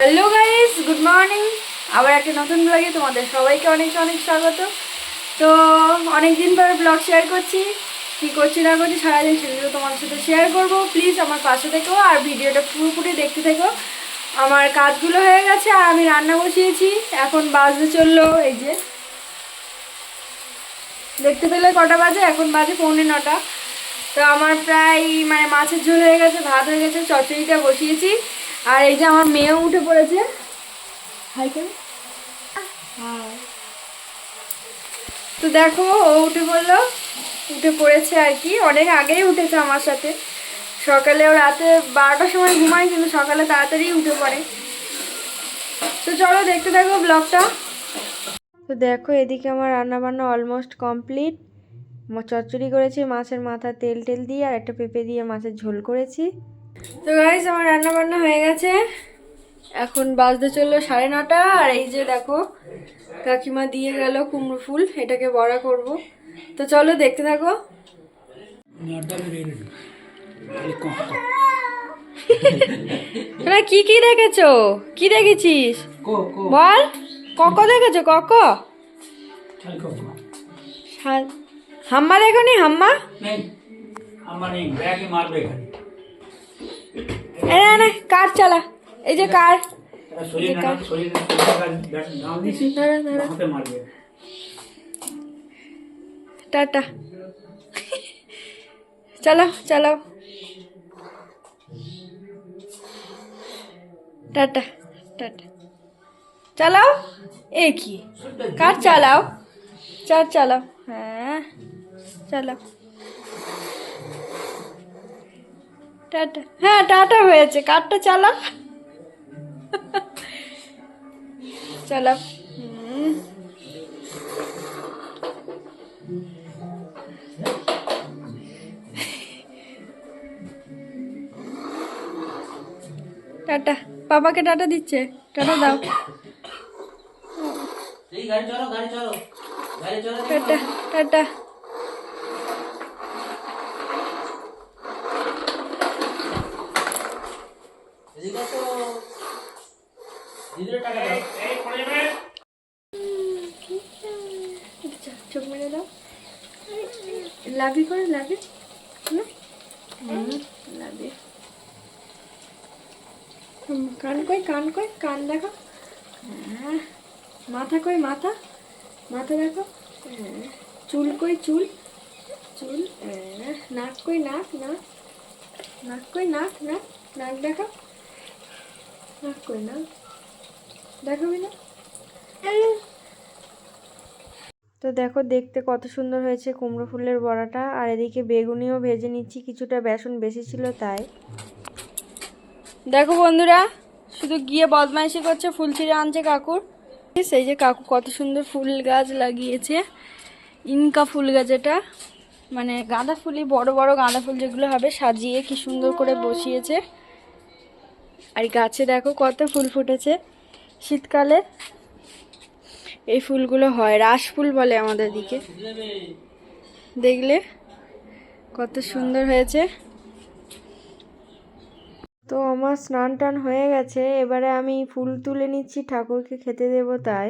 Hello guys, good morning. আবার একটা নতুন ব্লগে তোমাদের সবাইকে অনেক অনেক স্বাগত। তো অনেক দিন পরে ব্লগ শেয়ার করছি, কি করছি না করছি সারাদিন সেগুলো তোমাদের সাথে শেয়ার করব। প্লিজ আমার পাশে থেকো আর ভিডিওটা পুরোপুরি দেখতে থেকো। আমার কাজগুলো হয়ে গেছে আর আমি রান্না বসিয়েছি। এখন বাজতে চললো, এই যে দেখতে পেলে কটা বাজে, এখন বাজে 8:45। তো আমার প্রায় মাছের ঝোল হয়ে গেছে, ভাত হয়ে গেছে, চচ্চড়িটা বসিয়েছি। আর এই যে আমার মেয়েও উঠে পড়েছে। হাই করে হ্যাঁ। তো দেখো ও উঠে পড়লো, উঠে পড়েছে আর কি, অনেক আগেই উঠেছে আমার সাথে। সকালে ও রাতে 12টার সময় ঘুমায়, কিন্তু সকালে তাড়াতাড়ি উঠে পড়ে। তো চলো দেখতে থাকো ব্লগটা। তো দেখো এদিকে আমার রান্না বান্না অলমোস্ট কমপ্লিট। চচ্চড়ি করেছি মাছের মাথা তেল টেল দিয়ে, আর একটা পেঁপে দিয়ে মাছের ঝোল করেছি। তো গাইস আমার রান্না বান্না হয়ে গেছে। এখন বাজতে চললো 9:30। আর এই যে দেখো কাকিমা দিয়ে গেল কুমড়ো ফুল, এটাকে বড়া করব। তো চলো দেখতে থাকো। তোরা কি কি দেখেছো, কি দেখেছিস বল? কক দেখেছো? কক হাম্মা দেখোনি? হাম্মা কার চালা, এই যে কার টাটা চলো চলো টাটা টাটা চালাও। এ কি কার চালাও, চার চালাও, হ্যাঁ চালাও। টাটা, হ্যাঁ টাটা হয়েছে, কারটা চালা চালাও। টাটা, পাপাকে টাটা দিচ্ছে, টাটা দাও। Tata tata. চোখ মেরে দাও, লাভি করে লাভি, লাভি। কান কই, কান কই, কান দেখো। মাথা কই, মাথা, মাথা দেখো। চুল কই, চুল, চুল। নাক কই, নাক, নাক, নাক কই, নাক, নাক, নাক দেখো। নাক কই, নাক দেখাবি না? তো দেখো দেখতে কত সুন্দর হয়েছে কুমড়ো ফুলের বড়াটা। আর এদিকে বেগুনিও ভেজে নিচ্ছি, কিছুটা বেসন বেশি ছিল তাই। দেখো বন্ধুরা, শুধু গিয়ে বদমাইশি করছে, ফুল ছিঁড়ে আনছে কাকুর। সেই যে কাকু কত সুন্দর ফুল গাছ লাগিয়েছে, ইনকা ফুল গাছ, এটা মানে গাঁদা ফুলই, বড় বড় গাঁদা ফুল যেগুলো হবে সাজিয়ে কি সুন্দর করে বসিয়েছে। আর গাছে দেখো কত ফুল ফুটেছে। শীতকালে এই ফুলগুলো হয়, রাস ফুল বলে আমাদের দিকে। দেখলে কত সুন্দর হয়েছে। তো আমার স্নান টান হয়ে গেছে, এবারে আমি ফুল তুলে নিচ্ছি, ঠাকুরকে খেতে দেবো তাই।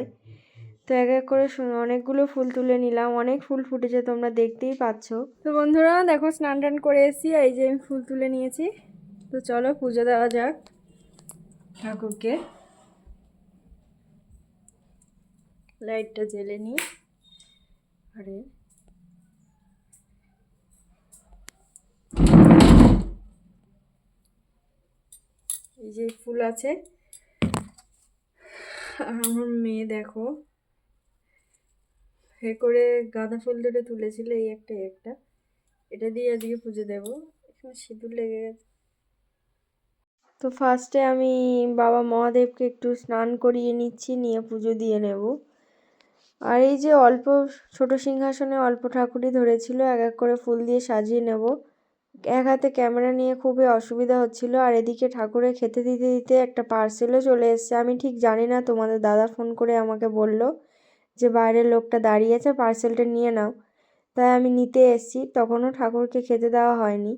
তো এক এক করে অনেকগুলো ফুল তুলে নিলাম, অনেক ফুল ফুটেছে তোমরা দেখতেই পাচ্ছ। তো বন্ধুরা দেখো স্নান টান করে এসেছি, এই যে আমি ফুল তুলে নিয়েছি। তো চলো পুজো দেওয়া যাক ঠাকুরকে। লাইটটা জ্বেলে নিই। আরে এই যে ফুল আছে। আর আমার মেয়ে দেখো হে করে গাঁদা ফুল ধরে তুলেছিল, এই একটা একটা, এটা দিয়ে আজকে পুজো দেবো। এখানে সিঁদুর লেগে গেছে। তো ফার্স্টে আমি বাবা মহাদেবকে একটু স্নান করিয়ে নিচ্ছি, নিয়ে পুজো দিয়ে নেব। আর এই যে অল্প ছোট সিংহাসনে অল্প ঠাকুরই ধরেছিল, এক এক করে ফুল দিয়ে সাজিয়ে নেব। এক হাতে ক্যামেরা নিয়ে খুবই অসুবিধা হচ্ছিল। আর এদিকে ঠাকুরের খেতে দিতে দিতে একটা পার্সেলও চলে এসেছে। আমি ঠিক জানি না, তোমাদের দাদা ফোন করে আমাকে বলল যে বাইরের লোকটা দাঁড়িয়ে আছে, পার্সেলটা নিয়ে নাও। তাই আমি নিতে এসেছি, তখনও ঠাকুরকে খেতে দেওয়া হয়নি।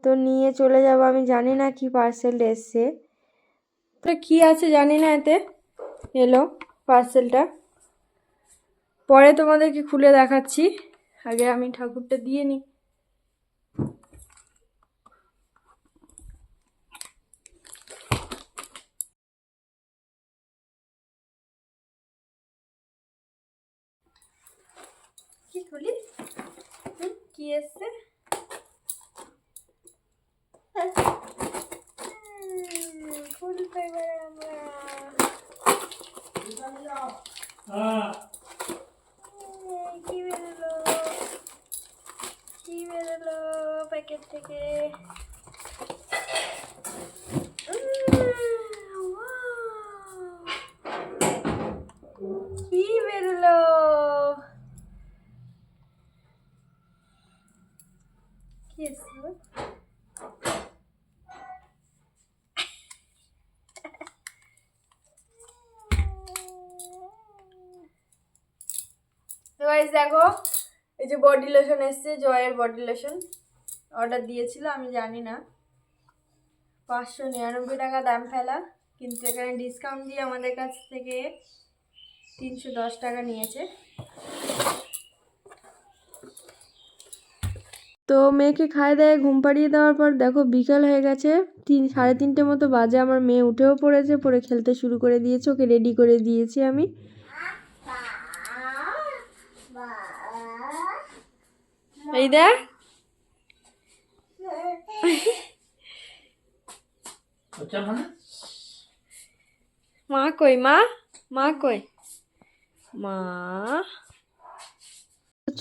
তো নিয়ে চলে যাব, আমি জানি না কি পার্সেল এসছে। তো কি আছে জানি না, এতে এলো পার্সেলটা, পরে তোমাদেরকে খুলে দেখাচ্ছি, আগে আমি ঠাকুরটা দিয়ে নিই। কি খুলি, কি এসছে? খুলতে এবারে আমরা কি বেরোলো, কি বেরোলো প্যাকেট থেকে? কি বেরোলো? কি এসছে? তো গাইস দেখো, এই যে বডি লোশন এসছে, জয়ের বডি লোশন অর্ডার দিয়েছিল, আমি জানি না, 599 টাকা দাম ফেলা, কিন্তু এখানে ডিসকাউন্ট দিয়ে আমাদের কাছ থেকে 310 টাকা নিয়েছে। তো মেয়েকে খাই দেয়, ঘুম পাড়িয়ে দেওয়ার পর দেখো বিকাল হয়ে গেছে, 3-3:30 মতো বাজে। আমার মেয়ে উঠেও পড়েছে, পরে খেলতে শুরু করে দিয়েছে, ওকে রেডি করে দিয়েছি আমি। এই দেখ মা কই, মা মা কই, মা।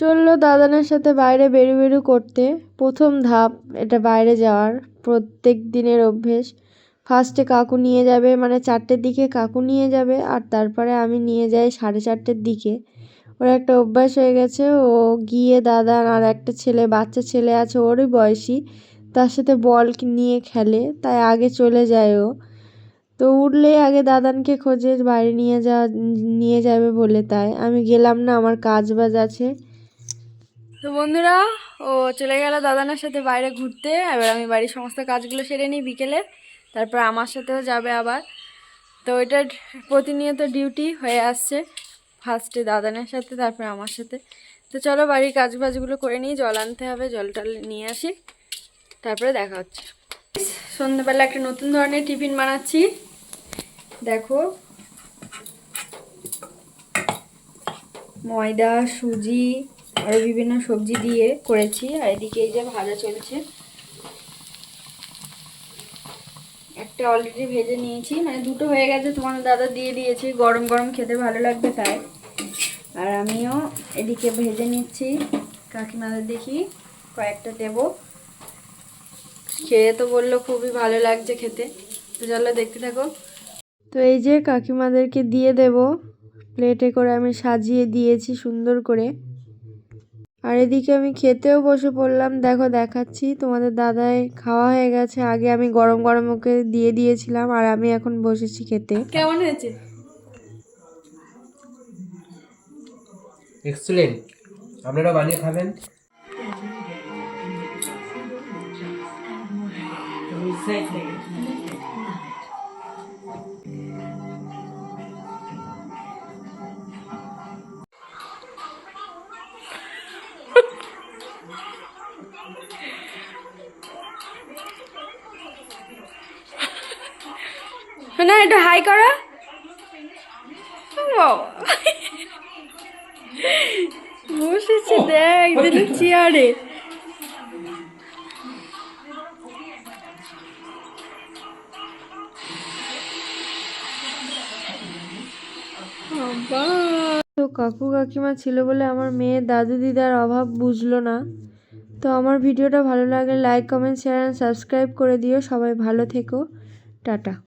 চললো দাদানের সাথে বাইরে বেরু করতে। প্রথম ধাপ এটা বাইরে যাওয়ার, প্রত্যেক দিনের অভ্যেস। ফার্স্টে কাকু নিয়ে যাবে, মানে 4টের দিকে কাকু নিয়ে যাবে, আর তারপরে আমি নিয়ে যাই 4:30-র দিকে। ওর একটা অভ্যাস হয়ে গেছে, ও গিয়ে দাদার আর একটা ছেলে, বাচ্চা ছেলে আছে ওরই বয়সী, তার সাথে বল নিয়ে খেলে, তাই আগে চলে যায় ও। তো উঠলেই আগে দাদানকে খোঁজে, বাইরে নিয়ে যাবে বলে, তাই আমি গেলাম না, আমার কাজ বাজ আছে। তো বন্ধুরা, ও চলে গেল দাদানের সাথে বাইরে ঘুরতে, এবার আমি বাড়ির সমস্ত কাজগুলো সেরে নিই বিকেলে, তারপর আমার সাথেও যাবে আবার। তো এটা প্রতিনিয়ত ডিউটি হয়ে আসছে, ফার্স্টে দাদানের সাথে, তারপর আমার সাথে। তো চলো বাড়ির কাজ বাজগুলো করে নিই, জল আনতে হবে, জলটা নিয়ে আসি, তারপরে দেখা হচ্ছে। সন্ধ্যাবেলা একটা নতুন ধরনের টিফিন বানাচ্ছি, দেখো ময়দা, সুজি, আরও বিভিন্ন সবজি দিয়ে করেছি, আর এদিকে এই যে ভাজা চলছে। একটা অলরেডি ভেজে নিয়েছি, মানে দুটো হয়ে গেছে, তোমার দাদা দিয়ে দিয়েছি, গরম গরম খেতে ভালো লাগবে তাই। আর আমিও এদিকে ভেজে নিচ্ছি, কাকিমাদের দেখি কয়েকটা দেব, খেয়ে তো বললো খুবই ভালো লাগছে খেতে। তো চলো দেখতে থাকো। তো এই যে কাকিমাদেরকে দিয়ে দেব, প্লেটে করে আমি সাজিয়ে দিয়েছি সুন্দর করে। আর এদিকে আমি খেতেও বসে পড়লাম, দেখো দেখাচ্ছি, তোমাদের দাদাই খাওয়া হয়ে গেছে, আগে আমি গরম গরম ওকে দিয়ে দিয়েছিলাম, আর আমি এখন বসেছি খেতে। কেমন হয়েছে? এক্সেলেন্ট, আপনারা বানিয়ে খাবেন। না এটা হাই করা, বসেছে দেখ দিন চেয়ারে। তো কাকু কাকিমা ছিল বলে আমার মেয়ে দাদু দিদার অভাব বুঝলো না। তো আমার ভিডিওটা ভালো লাগলে like, comment, share and subscribe করে দিও। সবাই ভালো থেকো, টাটা।